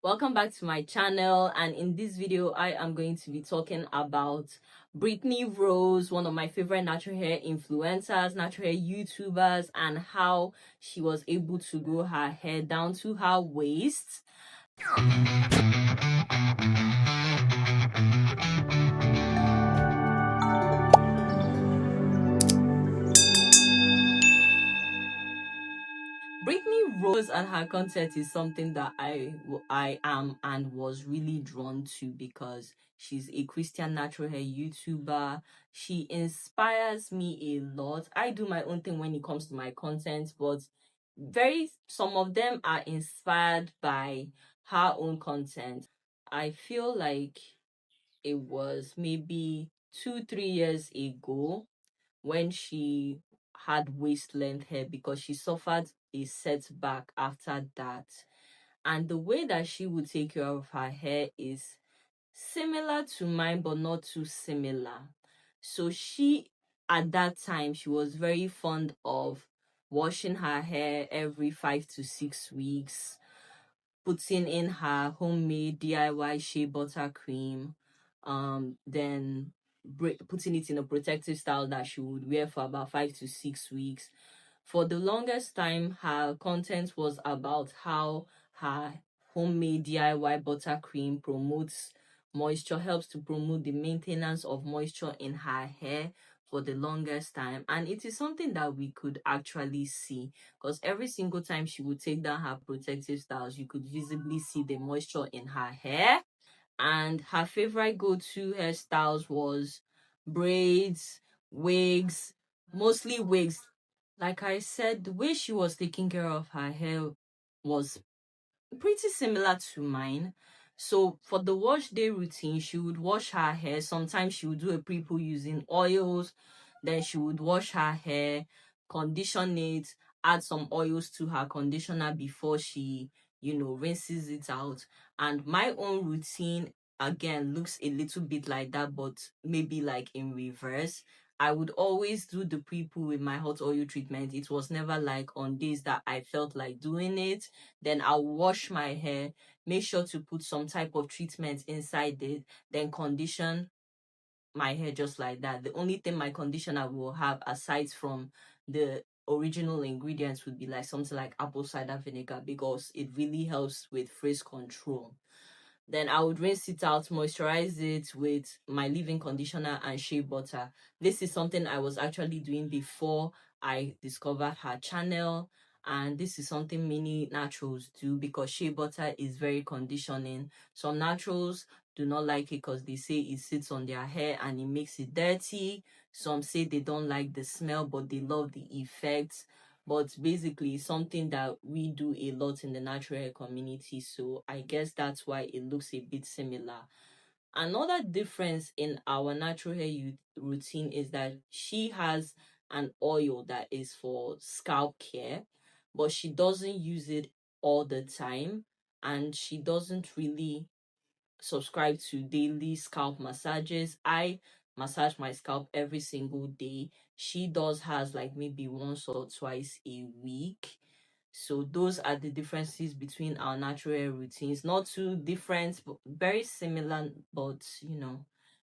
Welcome back to my channel, and in this video I am going to be talking about Brittany Rose, one of my favorite natural hair influencers, natural hair YouTubers, and how she was able to grow her hair down to her waist. Brittany Rose and her content is something that I am and was really drawn to because she's a Christian natural hair YouTuber. She inspires me a lot. I do my own thing when it comes to my content, but some of them are inspired by her own content. I feel like it was maybe 2-3 years ago when she had waist length hair because she suffered a setback after that. And the way that she would take care of her hair is similar to mine, but not too similar. So at that time, she was very fond of washing her hair every 5 to 6 weeks, putting in her homemade DIY shea butter cream, then putting it in a protective style that she would wear for about 5 to 6 weeks. For the longest time, her content was about how her homemade DIY buttercream promotes moisture, helps to promote the maintenance of moisture in her hair for the longest time. And it is something that we could actually see because every single time she would take down her protective styles, you could visibly see the moisture in her hair. And her favorite go-to hairstyles was braids, wigs, mostly wigs. Like I said, the way she was taking care of her hair was pretty similar to mine. So for the wash day routine, she would wash her hair. Sometimes she would do a pre-poo using oils. Then she would wash her hair, condition it, add some oils to her conditioner before she, rinses it out. And my own routine again looks a little bit like that, but maybe like in reverse. I would always do the pre-poo with my hot oil treatment. It was never like on days that I felt like doing it. Then I'll wash my hair, make sure to put some type of treatment inside it, then condition my hair just like that. The only thing my conditioner will have aside from the original ingredients would be like something like apple cider vinegar because it really helps with frizz control. Then I would rinse it out, moisturize it with my leave-in conditioner and shea butter. This is something I was actually doing before I discovered her channel. And this is something many naturals do because shea butter is very conditioning. Some naturals do not like it because they say it sits on their hair and it makes it dirty. Some say they don't like the smell, but they love the effects. But basically it's something that we do a lot in the natural hair community, so I guess that's why it looks a bit similar. Another difference in our natural hair routine is that she has an oil that is for scalp care, but she doesn't use it all the time, and she doesn't really subscribe to daily scalp massages. I massage my scalp every single day. She does has like maybe once or twice a week. So those are the differences between our natural hair routines. Not too different, but very similar, but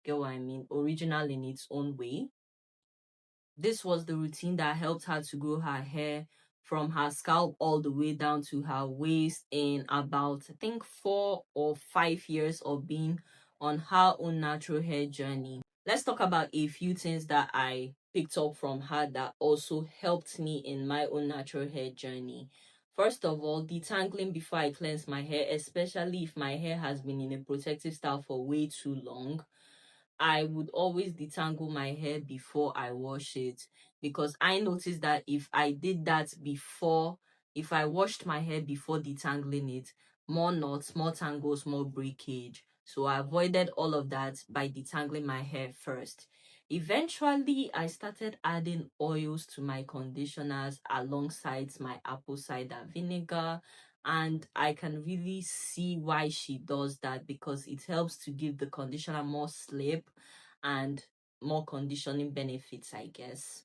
get what I mean, original in its own way. This was the routine that helped her to grow her hair from her scalp all the way down to her waist in about, I think, 4 or 5 years of being on her own natural hair journey. Let's talk about a few things that I picked up from her that also helped me in my own natural hair journey. First of all, detangling before I cleanse my hair, especially if my hair has been in a protective style for way too long. I would always detangle my hair before I wash it because I noticed that if I did that if I washed my hair before detangling it, more knots, more tangles, more breakage. So I avoided all of that by detangling my hair first. Eventually, I started adding oils to my conditioners alongside my apple cider vinegar, and I can really see why she does that because it helps to give the conditioner more slip and more conditioning benefits, I guess.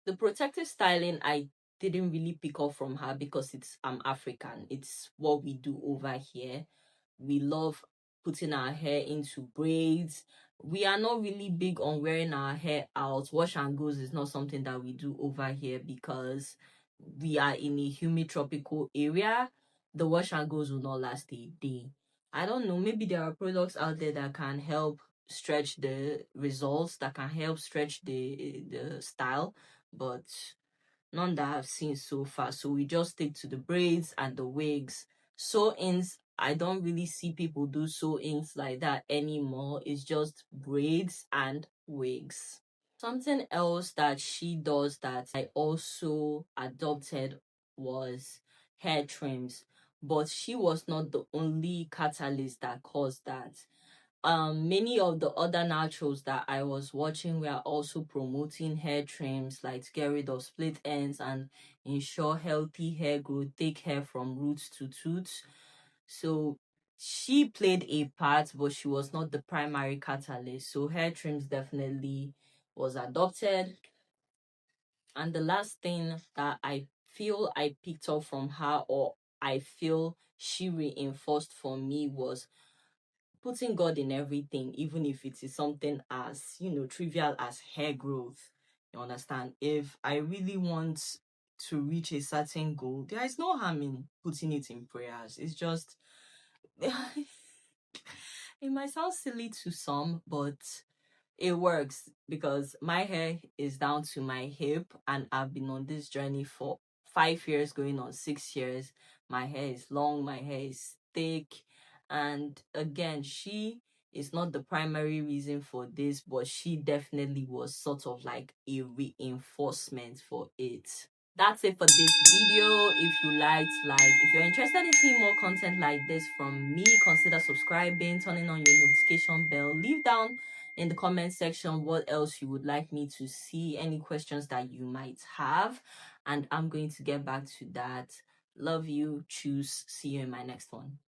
The protective styling I didn't really pick up from her because it's African. It's what we do over here. We love putting our hair into braids. We are not really big on wearing our hair out. Wash and goes is not something that we do over here because we are in a humid tropical area. The wash and goes will not last a day. I don't know, maybe there are products out there that can help stretch the results, that can help stretch the style, but none that I've seen so far. So we just stick to the braids and the wigs. Sew-ins, I don't really see people do sew-ins like that anymore. It's just braids and wigs. Something else that she does that I also adopted was hair trims, but she was not the only catalyst that caused that. Many of the other naturals that I was watching were also promoting hair trims, like to get rid of split ends and ensure healthy hair growth, take hair from roots to tooth. So she played a part, but she was not the primary catalyst. So hair trims definitely was adopted. And the last thing that I feel I picked up from her, or I feel she reinforced for me, was putting God in everything, even if it is something as, trivial as hair growth. You understand? If I really want to reach a certain goal, there is no harm in putting it in prayers. It's just, it might sound silly to some, but it works because my hair is down to my hip and I've been on this journey for 5 years, going on 6 years. My hair is long, my hair is thick. And again, she is not the primary reason for this, but she definitely was sort of like a reinforcement for it. That's it for this video. If you liked, if you're interested in seeing more content like this from me, consider subscribing, turning on your notification bell. Leave down in the comment section what else you would like me to see, any questions that you might have, and I'm going to get back to that. Love you. Choose. See you in my next one.